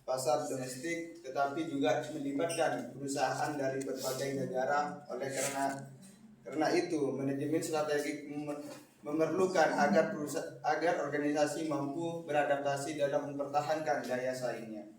pasar domestik, tetapi juga melibatkan perusahaan dari berbagai negara. Oleh karena itu, manajemen strategi memerlukan agar organisasi mampu beradaptasi dalam mempertahankan daya saingnya.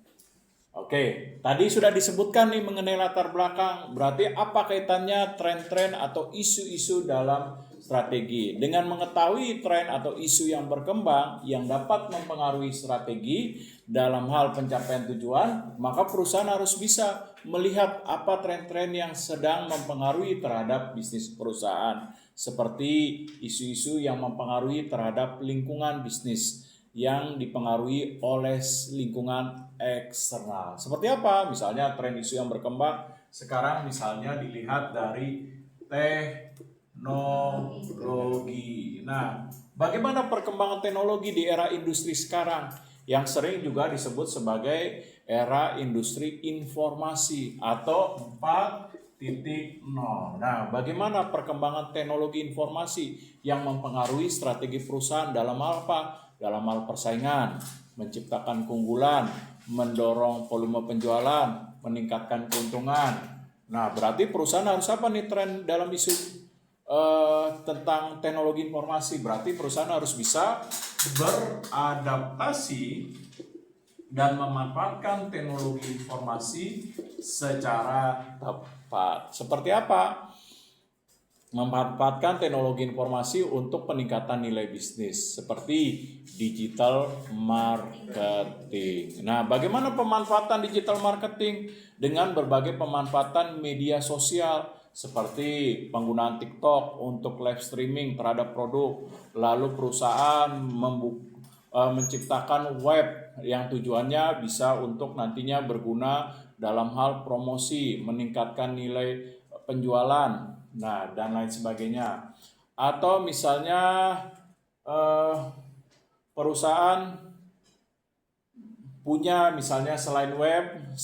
Oke, tadi sudah disebutkan nih mengenai latar belakang. Berarti apa kaitannya tren-tren atau isu-isu dalam strategi? Dengan mengetahui tren atau isu yang berkembang yang dapat mempengaruhi strategi dalam hal pencapaian tujuan, maka perusahaan harus bisa melihat apa tren-tren yang sedang mempengaruhi terhadap bisnis perusahaan, seperti isu-isu yang mempengaruhi terhadap lingkungan bisnis yang dipengaruhi oleh lingkungan eksternal. Seperti apa? Misalnya tren isu yang berkembang sekarang misalnya dilihat dari teknologi. Nah, bagaimana perkembangan teknologi di era industri sekarang yang sering juga disebut sebagai era industri informasi atau 4.0. Nah, bagaimana perkembangan teknologi informasi yang mempengaruhi strategi perusahaan dalam hal apa? Dalam hal persaingan, menciptakan keunggulan, mendorong volume penjualan, meningkatkan keuntungan. Nah, berarti perusahaan harus apa nih tren dalam isu tentang teknologi informasi? Berarti perusahaan harus bisa beradaptasi dan memanfaatkan teknologi informasi secara tepat. Seperti apa? Memanfaatkan teknologi informasi untuk peningkatan nilai bisnis seperti digital marketing. Nah, bagaimana pemanfaatan digital marketing? Dengan berbagai pemanfaatan media sosial seperti penggunaan TikTok untuk live streaming terhadap produk, lalu perusahaan menciptakan web yang tujuannya bisa untuk nantinya berguna dalam hal promosi, meningkatkan nilai penjualan, nah dan lain sebagainya. Atau misalnya perusahaan punya misalnya selain web,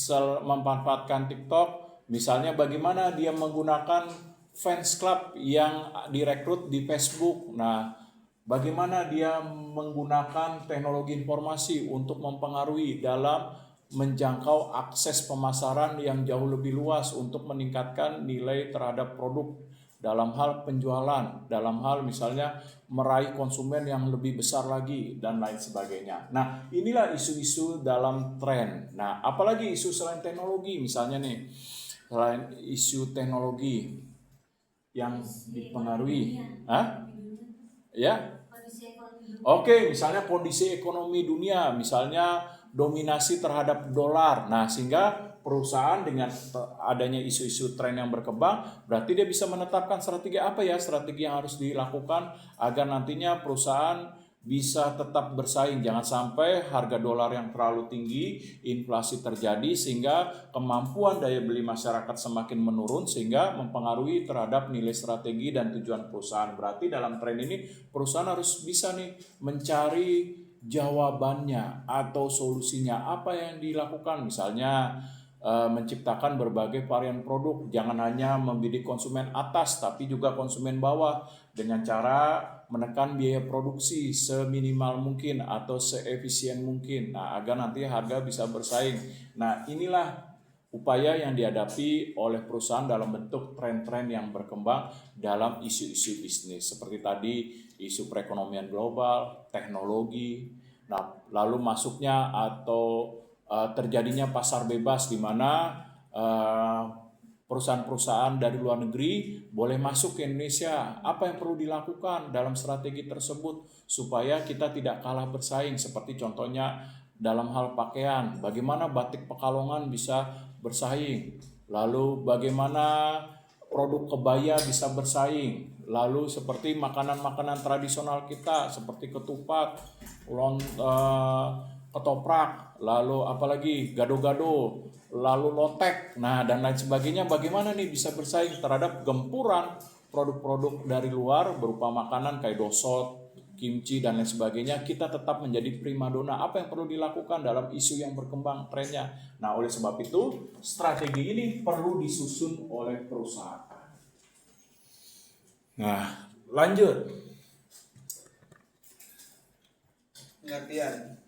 memanfaatkan TikTok, misalnya bagaimana dia menggunakan fans club yang direkrut di Facebook. Nah, bagaimana dia menggunakan teknologi informasi untuk mempengaruhi dalam menjangkau akses pemasaran yang jauh lebih luas untuk meningkatkan nilai terhadap produk dalam hal penjualan, dalam hal misalnya meraih konsumen yang lebih besar lagi dan lain sebagainya. Nah, inilah isu-isu dalam tren. Nah, apalagi isu selain teknologi misalnya nih, selain isu teknologi yang dipengaruhi, ya? Oke, misalnya kondisi ekonomi dunia, misalnya dominasi terhadap dolar. Nah, sehingga perusahaan dengan adanya isu-isu tren yang berkembang, berarti dia bisa menetapkan strategi apa ya, strategi yang harus dilakukan agar nantinya perusahaan bisa tetap bersaing. Jangan sampai harga dolar yang terlalu tinggi, inflasi terjadi sehingga kemampuan daya beli masyarakat semakin menurun sehingga mempengaruhi terhadap nilai strategi dan tujuan perusahaan. Berarti dalam tren ini perusahaan harus bisa nih mencari jawabannya atau solusinya apa yang dilakukan, misalnya menciptakan berbagai varian produk, jangan hanya membidik konsumen atas tapi juga konsumen bawah dengan cara menekan biaya produksi seminimal mungkin atau seefisien mungkin, nah agar nanti harga bisa bersaing. Nah, inilah upaya yang dihadapi oleh perusahaan dalam bentuk tren-tren yang berkembang dalam isu-isu bisnis seperti tadi isu perekonomian global, teknologi, nah lalu masuknya atau terjadinya pasar bebas di mana perusahaan-perusahaan dari luar negeri boleh masuk ke Indonesia. Apa yang perlu dilakukan dalam strategi tersebut supaya kita tidak kalah bersaing, seperti contohnya dalam hal pakaian, bagaimana batik Pekalongan bisa bersaing, lalu bagaimana produk kebaya bisa bersaing, lalu seperti makanan-makanan tradisional kita seperti ketupat, ketoprak, lalu apalagi gado-gado, lalu lotek, nah dan lain sebagainya. Bagaimana nih bisa bersaing terhadap gempuran produk-produk dari luar berupa makanan kayak dosot, kimchi dan lain sebagainya. Kita tetap menjadi primadona. Apa yang perlu dilakukan dalam isu yang berkembang trennya? Nah, oleh sebab itu strategi ini perlu disusun oleh perusahaan. Nah, lanjut. Pengertian.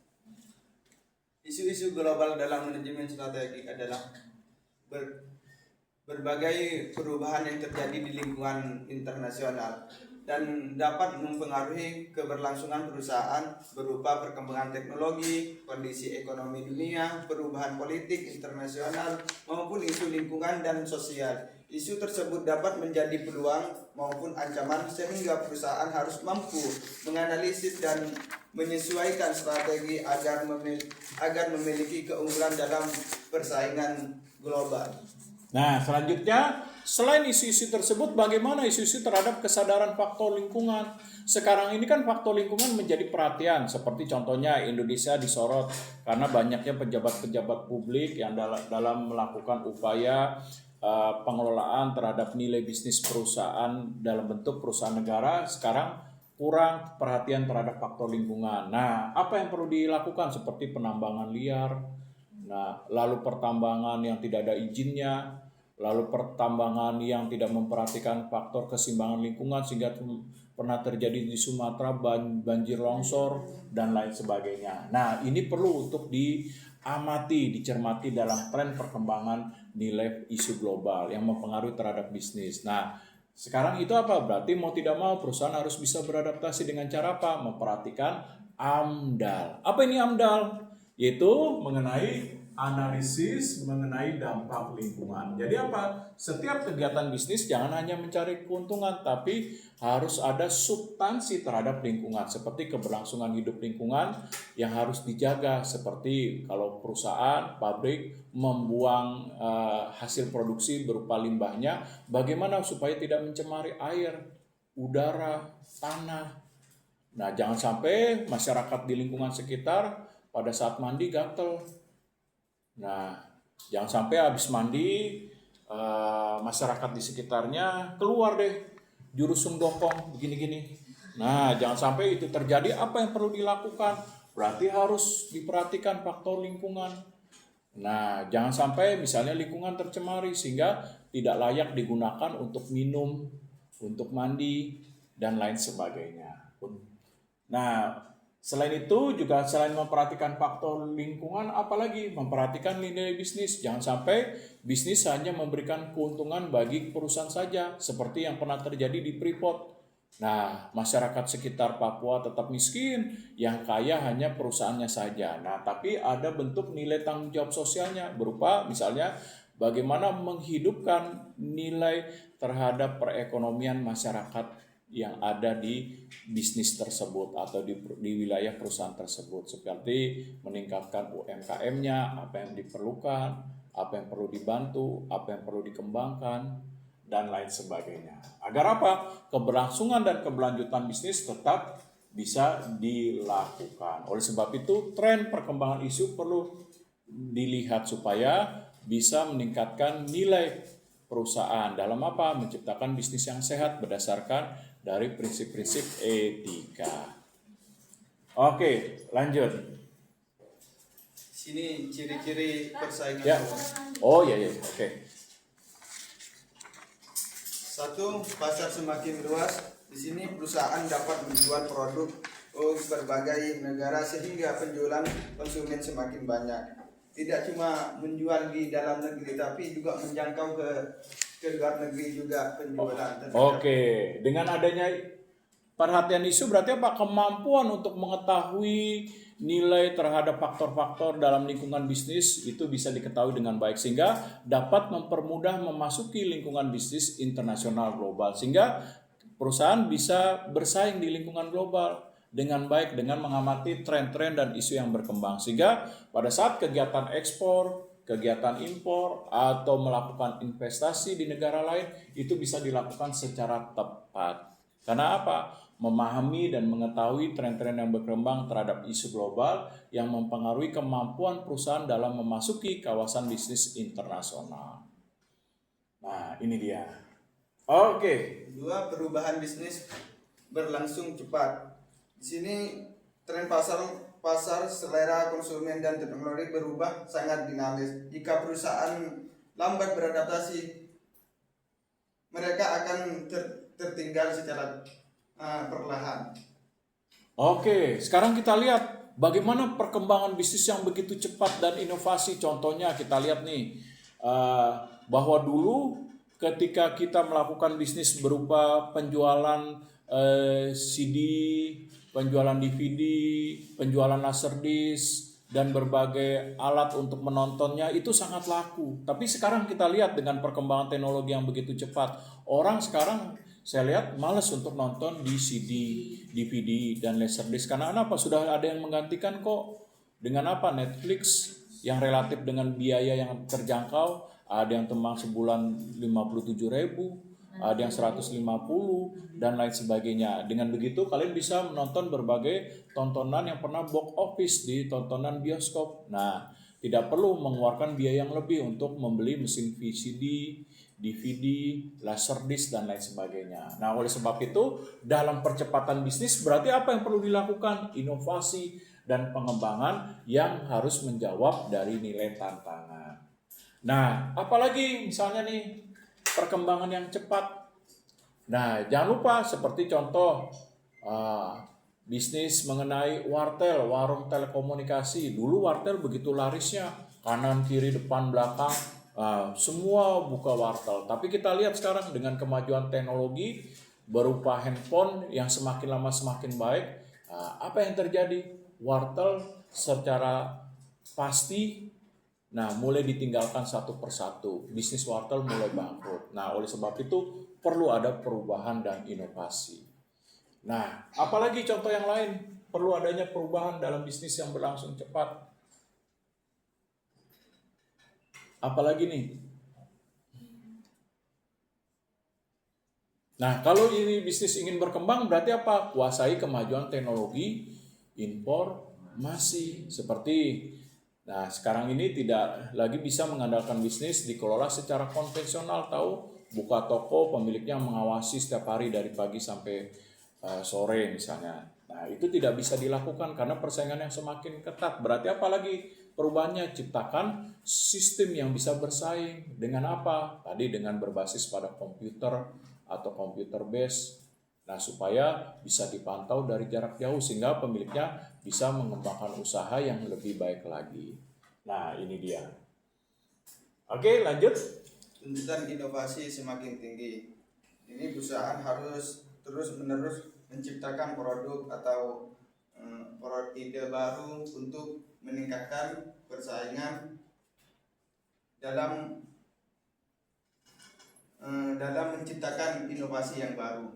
Isu-isu global dalam manajemen strategi adalah berbagai perubahan yang terjadi di lingkungan internasional dan dapat mempengaruhi keberlangsungan perusahaan berupa perkembangan teknologi, kondisi ekonomi dunia, perubahan politik internasional, maupun isu lingkungan dan sosial. Isu tersebut dapat menjadi peluang maupun ancaman sehingga perusahaan harus mampu menganalisis dan menyesuaikan strategi agar memiliki keunggulan dalam persaingan global. Nah, selanjutnya, selain isu-isu tersebut, bagaimana isu-isu terhadap kesadaran faktor lingkungan? Sekarang ini kan faktor lingkungan menjadi perhatian, seperti contohnya Indonesia disorot karena banyaknya pejabat-pejabat publik yang dalam melakukan upaya pengelolaan terhadap nilai bisnis perusahaan dalam bentuk perusahaan negara, sekarang kurang perhatian terhadap faktor lingkungan. Nah, apa yang perlu dilakukan seperti penambangan liar, nah, lalu pertambangan yang tidak ada izinnya, lalu pertambangan yang tidak memperhatikan faktor keseimbangan lingkungan sehingga pernah terjadi di Sumatera banjir longsor dan lain sebagainya. Nah, ini perlu untuk diamati, dicermati dalam tren perkembangan nilai isu global yang mempengaruhi terhadap bisnis. Nah, sekarang itu apa? Berarti mau tidak mau perusahaan harus bisa beradaptasi dengan cara apa? Memperhatikan AMDAL. Apa ini AMDAL? Yaitu mengenai analisis mengenai dampak lingkungan. Jadi apa? Setiap kegiatan bisnis jangan hanya mencari keuntungan, tapi harus ada substansi terhadap lingkungan, seperti keberlangsungan hidup lingkungan yang harus dijaga, seperti kalau perusahaan, pabrik membuang hasil produksi berupa limbahnya, bagaimana supaya tidak mencemari air, udara, tanah. Nah, jangan sampai masyarakat di lingkungan sekitar pada saat mandi gatel. Nah, jangan sampai habis mandi masyarakat di sekitarnya keluar deh jurusung bokong begini-gini. Nah, jangan sampai itu terjadi. Apa yang perlu dilakukan? Berarti harus diperhatikan faktor lingkungan. Nah, jangan sampai misalnya lingkungan tercemari sehingga tidak layak digunakan untuk minum, untuk mandi, dan lain sebagainya. Nah, selain itu juga selain memperhatikan faktor lingkungan, apalagi memperhatikan nilai bisnis. Jangan sampai bisnis hanya memberikan keuntungan bagi perusahaan saja, seperti yang pernah terjadi di Freeport. Nah, masyarakat sekitar Papua tetap miskin, yang kaya hanya perusahaannya saja. Nah, tapi ada bentuk nilai tanggung jawab sosialnya, berupa misalnya bagaimana menghidupkan nilai terhadap perekonomian masyarakat yang ada di bisnis tersebut atau di wilayah perusahaan tersebut, seperti meningkatkan UMKM-nya, apa yang diperlukan, apa yang perlu dibantu, apa yang perlu dikembangkan, dan lain sebagainya. Agar apa? Keberlangsungan dan keberlanjutan bisnis tetap bisa dilakukan. Oleh sebab itu, tren perkembangan isu perlu dilihat supaya bisa meningkatkan nilai perusahaan dalam apa? Menciptakan bisnis yang sehat berdasarkan dari prinsip-prinsip etika. Oke, lanjut. Sini ciri-ciri persaingan. Ya. Oh iya. Oke. 1. Pasar semakin luas. Di sini perusahaan dapat menjual produk berbagai negara sehingga penjualan konsumen semakin banyak. Tidak cuma menjual di dalam negeri, tapi juga menjangkau ke luar negeri juga penjualan. Oke, dengan adanya perhatian isu berarti apa? Kemampuan untuk mengetahui nilai terhadap faktor-faktor dalam lingkungan bisnis itu bisa diketahui dengan baik sehingga dapat mempermudah memasuki lingkungan bisnis internasional global sehingga perusahaan bisa bersaing di lingkungan global dengan baik dengan mengamati tren-tren dan isu yang berkembang sehingga pada saat kegiatan ekspor, kegiatan impor atau melakukan investasi di negara lain itu bisa dilakukan secara tepat. Karena apa? Memahami dan mengetahui tren-tren yang berkembang terhadap isu global yang mempengaruhi kemampuan perusahaan dalam memasuki kawasan bisnis internasional. Nah, ini dia. Oke. 2. Perubahan bisnis berlangsung cepat. Di sini tren pasar, selera konsumen dan teknologi berubah sangat dinamis. Jika perusahaan lambat beradaptasi, mereka akan tertinggal secara perlahan. Oke, sekarang kita lihat bagaimana perkembangan bisnis yang begitu cepat dan inovasi. Contohnya kita lihat nih, bahwa dulu ketika kita melakukan bisnis berupa penjualan CD, penjualan DVD, penjualan laserdisc, dan berbagai alat untuk menontonnya itu sangat laku. Tapi sekarang kita lihat dengan perkembangan teknologi yang begitu cepat, orang sekarang saya lihat malas untuk nonton di CD, DVD, dan laserdisc. Karena apa? Sudah ada yang menggantikan kok. Dengan apa? Netflix yang relatif dengan biaya yang terjangkau. Ada yang tembang sebulan 57.000, ada yang 150, dan lain sebagainya. Dengan begitu kalian bisa menonton berbagai tontonan yang pernah box office di tontonan bioskop. Nah, tidak perlu mengeluarkan biaya yang lebih untuk membeli mesin VCD, DVD, laserdisc, dan lain sebagainya. Nah, oleh sebab itu, dalam percepatan bisnis berarti apa yang perlu dilakukan? Inovasi dan pengembangan yang harus menjawab dari nilai tantangan. Nah, apalagi misalnya nih perkembangan yang cepat. Nah, jangan lupa seperti contoh bisnis mengenai wartel, warung telekomunikasi. Dulu wartel begitu larisnya, kanan, kiri, depan, belakang, semua buka wartel. Tapi kita lihat sekarang dengan kemajuan teknologi berupa handphone yang semakin lama semakin baik, apa yang terjadi? Wartel secara pasti mulai ditinggalkan satu persatu. Bisnis wartel mulai bangkrut. Nah, oleh sebab itu perlu ada perubahan dan inovasi. Nah, apalagi contoh yang lain? Perlu adanya perubahan dalam bisnis yang berlangsung cepat. Apalagi nih? Nah, kalau ini bisnis ingin berkembang berarti apa? Kuasai kemajuan teknologi informasi. Nah, sekarang ini tidak lagi bisa mengandalkan bisnis dikelola secara konvensional, tahu? Buka toko, pemiliknya mengawasi setiap hari dari pagi sampai sore misalnya. Nah, itu tidak bisa dilakukan karena persaingan yang semakin ketat. Berarti apa lagi perubahannya? Ciptakan sistem yang bisa bersaing. Dengan apa? Tadi dengan berbasis pada komputer atau computer base. Nah, supaya bisa dipantau dari jarak jauh sehingga pemiliknya bisa mengembangkan usaha yang lebih baik lagi. Nah, ini dia. Oke, lanjut. Tuntutan inovasi semakin tinggi. Ini perusahaan harus terus-menerus menciptakan produk atau ide baru untuk meningkatkan persaingan dalam menciptakan inovasi yang baru.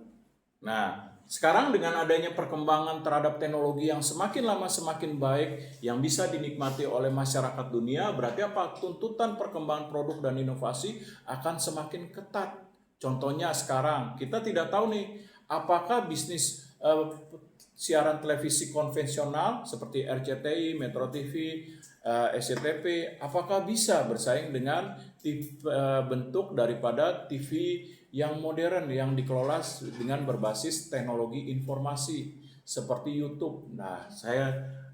Nah, sekarang dengan adanya perkembangan terhadap teknologi yang semakin lama semakin baik, yang bisa dinikmati oleh masyarakat dunia, berarti apa? Tuntutan perkembangan produk dan inovasi akan semakin ketat. Contohnya sekarang, kita tidak tahu nih, apakah bisnis siaran televisi konvensional seperti RCTI, Metro TV, SCTV, apakah bisa bersaing dengan bentuk daripada TV yang modern yang dikelola dengan berbasis teknologi informasi seperti YouTube. Nah,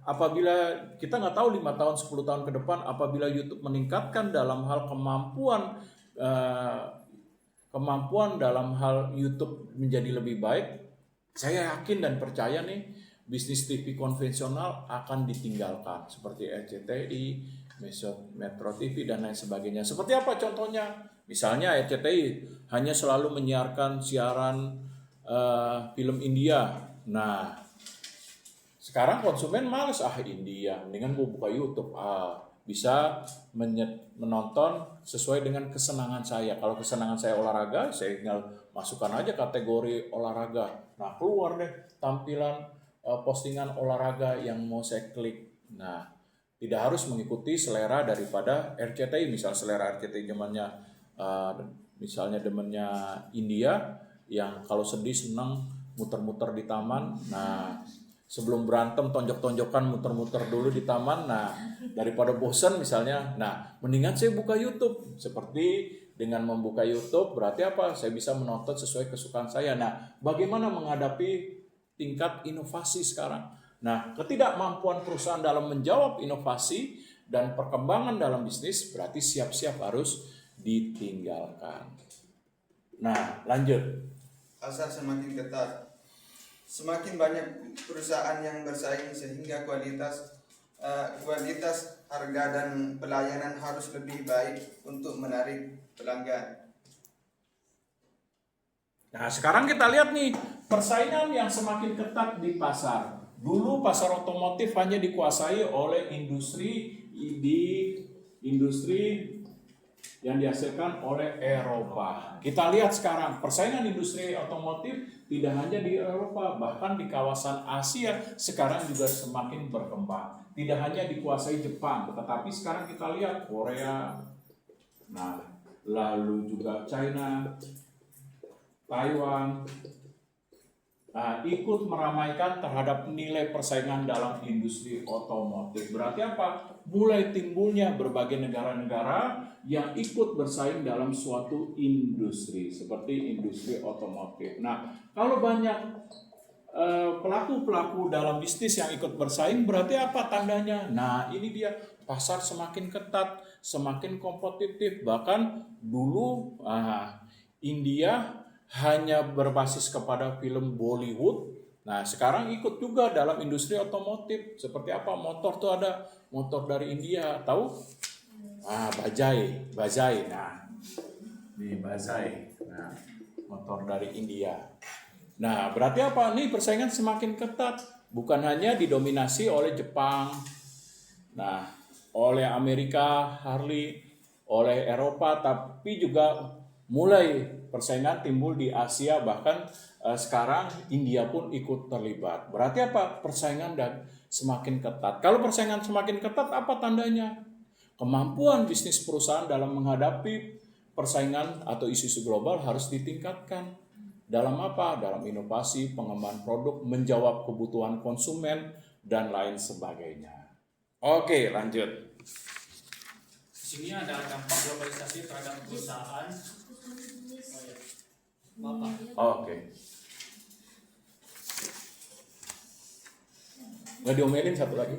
apabila kita nggak tahu 5 tahun, 10 tahun ke depan, apabila YouTube meningkatkan dalam hal kemampuan dalam hal YouTube menjadi lebih baik, saya yakin dan percaya nih bisnis TV konvensional akan ditinggalkan seperti RCTI, Metro TV, dan lain sebagainya. Seperti apa contohnya? Misalnya RCTI hanya selalu menyiarkan siaran film India. Nah, sekarang konsumen males India, mendingan gue buka YouTube. Bisa menonton sesuai dengan kesenangan saya. Kalau kesenangan saya olahraga, saya tinggal masukkan aja kategori olahraga. Nah, keluar deh tampilan postingan olahraga yang mau saya klik. Nah, tidak harus mengikuti selera daripada RCTI. Misal selera RCTI zamannya misalnya demennya India yang kalau sedih senang muter-muter di taman. Nah, sebelum berantem tonjok-tonjokan muter-muter dulu di taman. Nah, daripada bosan misalnya, nah mendingan saya buka YouTube. Seperti dengan membuka YouTube berarti apa? Saya bisa menonton sesuai kesukaan saya. Nah, bagaimana menghadapi tingkat inovasi sekarang? Nah, ketidakmampuan perusahaan dalam menjawab inovasi dan perkembangan dalam bisnis berarti siap-siap harus ditinggalkan. Nah, lanjut. Pasar semakin ketat. semakin banyak perusahaan yang bersaing sehingga kualitas harga dan pelayanan harus lebih baik untuk menarik pelanggan. Nah, sekarang kita lihat nih persaingan yang semakin ketat di pasar. Dulu pasar otomotif hanya dikuasai oleh industri yang dihasilkan oleh Eropa. Kita lihat sekarang persaingan industri otomotif tidak hanya di Eropa, bahkan di kawasan Asia sekarang juga semakin berkembang. Tidak hanya dikuasai Jepang, tetapi sekarang kita lihat Korea, nah lalu juga China, Taiwan, ikut meramaikan terhadap nilai persaingan dalam industri otomotif. Berarti apa? Mulai timbulnya berbagai negara-negara yang ikut bersaing dalam suatu industri, seperti industri otomotif. Nah, kalau banyak pelaku-pelaku dalam bisnis yang ikut bersaing, berarti apa tandanya? Nah, ini dia, pasar semakin ketat, semakin kompetitif. Bahkan dulu India hanya berbasis kepada film Bollywood. Nah, sekarang ikut juga dalam industri otomotif. Seperti apa? Motor tuh ada motor dari India, tahu? Bajaj. Nah, ini Bajaj. Nah, motor dari India. Nah, berarti apa? Nih persaingan semakin ketat. Bukan hanya didominasi oleh Jepang, nah, oleh Amerika, Harley, oleh Eropa, tapi juga mulai persaingan timbul di Asia, bahkan sekarang India pun ikut terlibat. Berarti apa? Persaingan dan semakin ketat. Kalau persaingan semakin ketat, apa tandanya? Kemampuan bisnis perusahaan dalam menghadapi persaingan atau isu-isu global harus ditingkatkan. Dalam apa? Dalam inovasi, pengembangan produk, menjawab kebutuhan konsumen, dan lain sebagainya. Oke, lanjut. Di sini ada dampak globalisasi terhadap perusahaan. Bapak. Oke. Nggak diomelin satu lagi.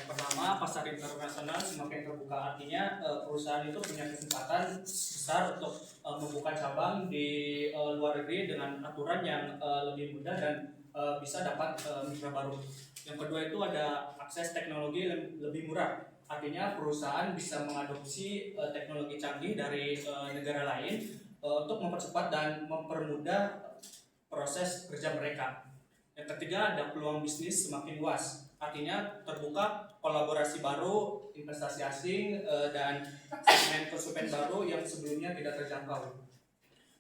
Pertama, pasar internasional semakin terbuka, artinya perusahaan itu punya kesempatan besar untuk membuka cabang di luar negeri dengan aturan yang lebih mudah dan bisa dapat mitra baru. Yang kedua itu ada akses teknologi yang lebih murah, artinya perusahaan bisa mengadopsi teknologi canggih dari negara lain untuk mempercepat dan mempermudah proses kerja mereka. Yang ketiga ada peluang bisnis semakin luas, artinya terbuka kolaborasi baru, investasi asing, dan segmen konsumen baru yang sebelumnya tidak terjangkau.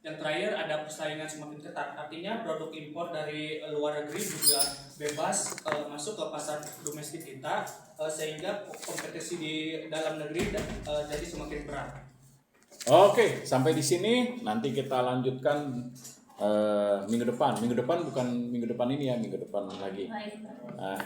Yang terakhir ada persaingan semakin ketat, artinya produk impor dari luar negeri juga bebas masuk ke pasar domestik kita, sehingga kompetisi di dalam negeri jadi semakin berat. Oke, sampai di sini. Nanti kita lanjutkan minggu depan. Minggu depan bukan minggu depan ini ya, minggu depan lagi. Nah,